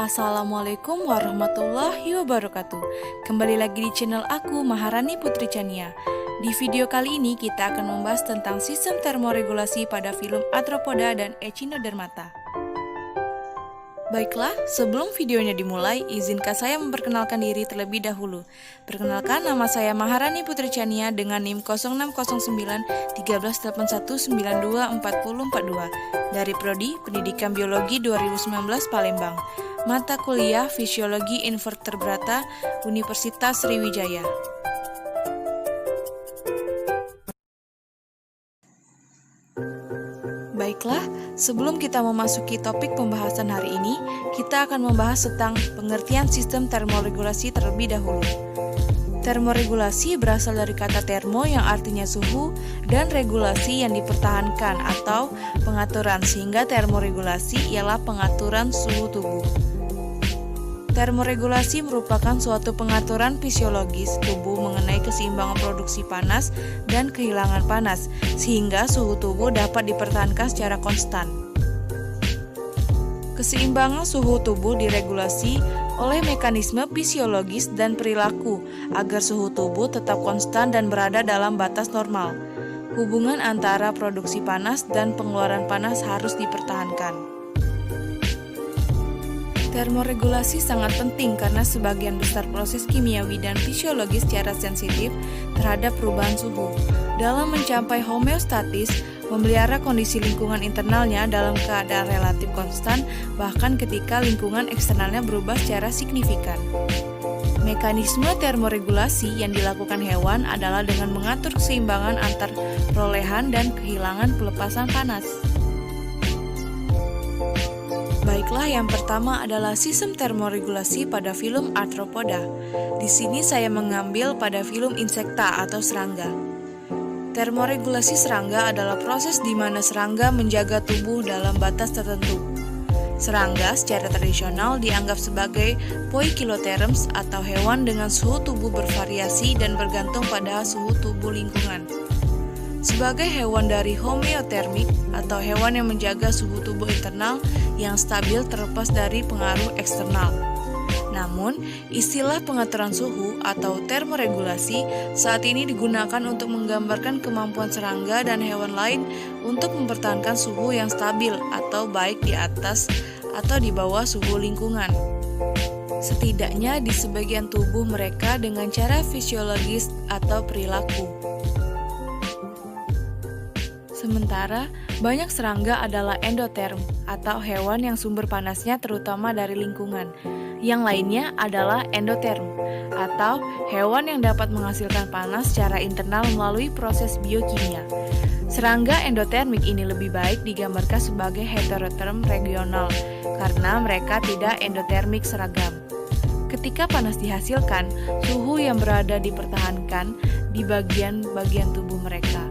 Assalamualaikum warahmatullahi wabarakatuh. Kembali lagi di channel aku, Maharani Putri Chania. Di video kali ini kita akan membahas tentang sistem termoregulasi pada filum Arthropoda dan Echinodermata. Baiklah, sebelum videonya dimulai, izinkan saya memperkenalkan diri terlebih dahulu. Perkenalkan, nama saya Maharani Putri Chania dengan NIM 0609 1381924042 dari Prodi Pendidikan Biologi 2019 Palembang. Mata kuliah Fisiologi Invertebrata Universitas Sriwijaya. Baiklah, sebelum kita memasuki topik pembahasan hari ini, kita akan membahas tentang pengertian sistem termoregulasi terlebih dahulu. Termoregulasi berasal dari kata termo yang artinya suhu dan regulasi yang dipertahankan atau pengaturan, sehingga termoregulasi ialah pengaturan suhu tubuh. Termoregulasi merupakan suatu pengaturan fisiologis tubuh mengenai keseimbangan produksi panas dan kehilangan panas, sehingga suhu tubuh dapat dipertahankan secara konstan. Keseimbangan suhu tubuh diregulasi oleh mekanisme fisiologis dan perilaku agar suhu tubuh tetap konstan dan berada dalam batas normal. Hubungan antara produksi panas dan pengeluaran panas harus dipertahankan. Termoregulasi sangat penting karena sebagian besar proses kimiawi dan fisiologis secara sensitif terhadap perubahan suhu. Dalam mencapai homeostatis, memelihara kondisi lingkungan internalnya dalam keadaan relatif konstan, bahkan ketika lingkungan eksternalnya berubah secara signifikan. Mekanisme termoregulasi yang dilakukan hewan adalah dengan mengatur keseimbangan antar perolehan dan kehilangan pelepasan panas. Baiklah, yang pertama adalah sistem termoregulasi pada filum Arthropoda. Di sini saya mengambil pada filum Insecta atau serangga. Termoregulasi serangga adalah proses di mana serangga menjaga tubuh dalam batas tertentu. Serangga secara tradisional dianggap sebagai Poikilotheres atau hewan dengan suhu tubuh bervariasi dan bergantung pada suhu tubuh lingkungan. Sebagai hewan dari homeotermik atau hewan yang menjaga suhu tubuh internal yang stabil terlepas dari pengaruh eksternal. Namun, istilah pengaturan suhu atau termoregulasi saat ini digunakan untuk menggambarkan kemampuan serangga dan hewan lain untuk mempertahankan suhu yang stabil atau baik di atas atau di bawah suhu lingkungan. Setidaknya di sebagian tubuh mereka dengan cara fisiologis atau perilaku. Sementara, banyak serangga adalah endoterm atau hewan yang sumber panasnya terutama dari lingkungan. Yang lainnya adalah endoterm atau hewan yang dapat menghasilkan panas secara internal melalui proses biokimia. Serangga endotermik ini lebih baik digambarkan sebagai heteroterm regional karena mereka tidak endotermik seragam. Ketika panas dihasilkan, suhu yang berada dipertahankan di bagian-bagian tubuh mereka.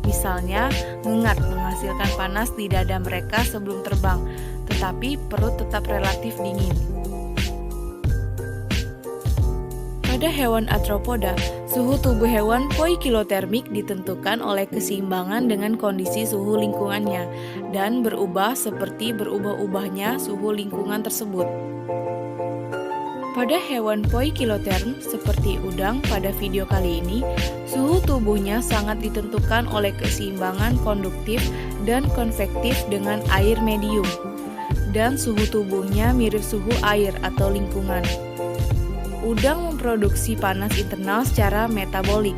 Misalnya, ngengat menghasilkan panas di dada mereka sebelum terbang, tetapi perut tetap relatif dingin. Pada hewan arthropoda, suhu tubuh hewan poikilotermik ditentukan oleh keseimbangan dengan kondisi suhu lingkungannya dan berubah seperti berubah-ubahnya suhu lingkungan tersebut. Pada hewan poikiloterm seperti udang pada video kali ini, suhu tubuhnya sangat ditentukan oleh keseimbangan konduktif dan konvektif dengan air medium, dan suhu tubuhnya mirip suhu air atau lingkungan. Udang memproduksi panas internal secara metabolik,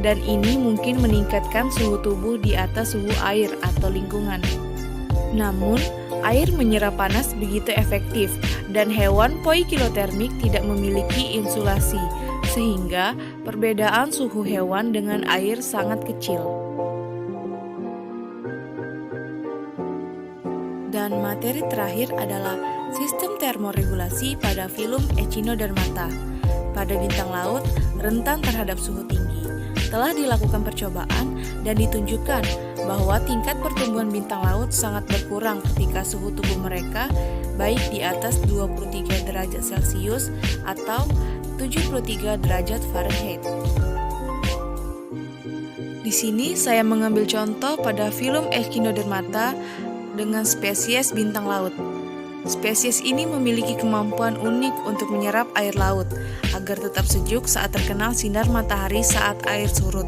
dan ini mungkin meningkatkan suhu tubuh di atas suhu air atau lingkungan. Namun, air menyerap panas begitu efektif dan hewan poikilotermik tidak memiliki insulasi, sehingga perbedaan suhu hewan dengan air sangat kecil. Dan materi terakhir adalah sistem termoregulasi pada filum Echinodermata. Pada bintang laut, rentan terhadap suhu tinggi. Telah dilakukan percobaan dan ditunjukkan bahwa tingkat pertumbuhan bintang laut sangat berkurang ketika suhu tubuh mereka baik di atas 23 derajat Celcius atau 73 derajat Fahrenheit. Di sini saya mengambil contoh pada filum Echinodermata dengan spesies bintang laut. Spesies ini memiliki kemampuan unik untuk menyerap air laut agar tetap sejuk saat terkena sinar matahari saat air surut.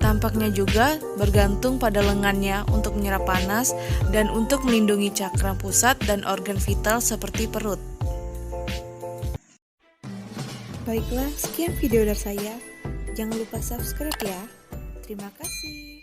Tampaknya juga bergantung pada lengannya untuk menyerap panas dan untuk melindungi cakram pusat dan organ vital seperti perut. Baiklah, sekian video dari saya. Jangan lupa subscribe ya. Terima kasih.